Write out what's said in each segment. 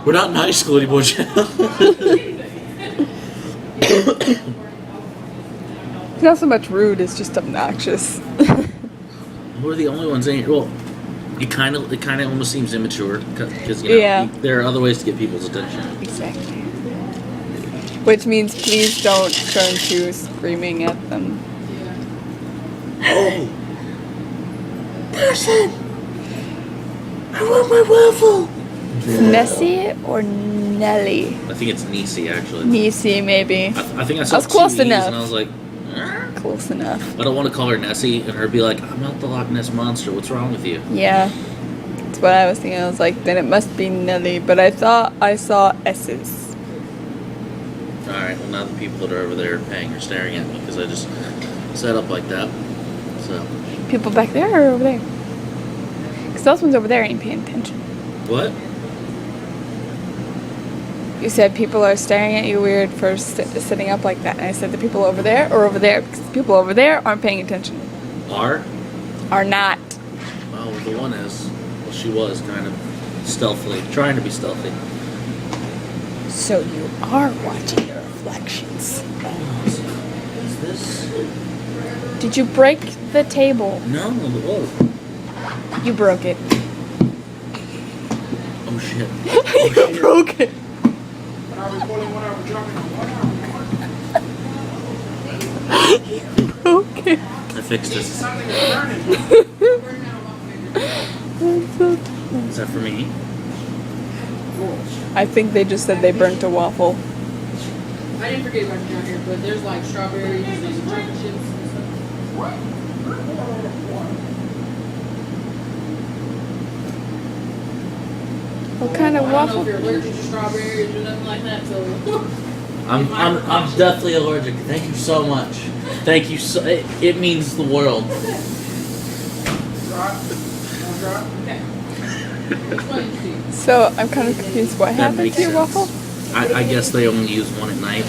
We're not in high school anymore, Jenna. It's not so much rude, it's just obnoxious. We're the only ones in. Well, it kind of almost seems immature because there are other ways to get people's attention. Exactly. Which means please don't turn to screaming at them. Oh, person! I want my waffle. Nessie or Nelly? I think it's Niecy actually. Niecy, maybe. I think I saw was close two E's enough. and I was like, Close enough. I don't want to call her Nessie and her be like, I'm not the Loch Ness monster. What's wrong with you? Yeah. That's what I was thinking. I was like, then it must be Nelly. But I thought I saw S's. All right. Well, now the people that are over there are paying are staring at me because I just set up like that. So. People back there or over there? Because those ones over there ain't paying attention. What? You said people are staring at you weird for sitting up like that. And I said the people over there or over there? Because the people over there aren't paying attention. Are not. Well, the one is. Well, she was kind of stealthily, trying to be stealthy. So you are watching your reflections. Is this? Did you break the table? No. Whoa. You broke it. Oh shit. You broke it. You broke it. I fixed it. Is that for me? I think they just said they burnt a waffle. I didn't forget about down here, but there's like strawberries and chocolate chips and stuff. What kind of I don't know waffle? if you're allergic to strawberries or nothing like that, so. I'm definitely allergic. Thank you so much. Thank you so. It means the world. So I'm kind of confused. What happened makes to your sense. waffle? I guess they only use one at night,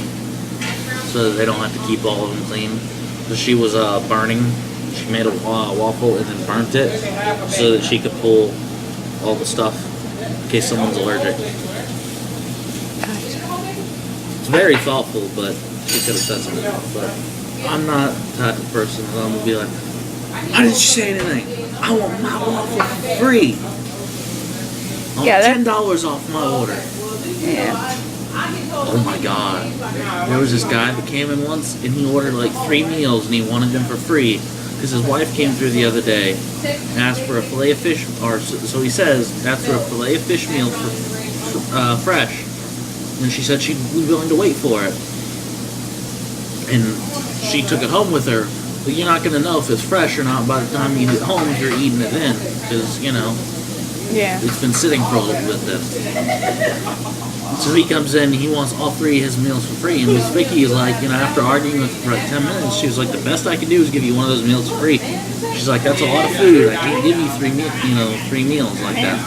so that they don't have to keep all of them clean. So she was burning. She made a waffle and then burnt it so that she could pull all the stuff in case someone's allergic. It's very thoughtful, but she could have said something else. But I'm not the type of person that I'm gonna be like, why did you say anything? I want my waffle for free. I want $10 off my order. Yeah. Oh my god. There was this guy that came in once and he ordered like 3 meals and he wanted them for free because his wife came through the other day and asked for a fillet of fish, or so he says, asked for a fillet of fish meal for fresh. And she said she'd be willing to wait for it. And she took it home with her, but you're not going to know if it's fresh or not by the time you get home if you're eating it then, because, you know, it's been sitting for a little bit then. So he comes in, he wants all 3 of his meals for free, and Miss Vicky is like, you know, after arguing with her for like 10 minutes, she was like, the best I can do is give you one of those meals for free. She's like, that's a lot of food, I can't give you 3 meals like that.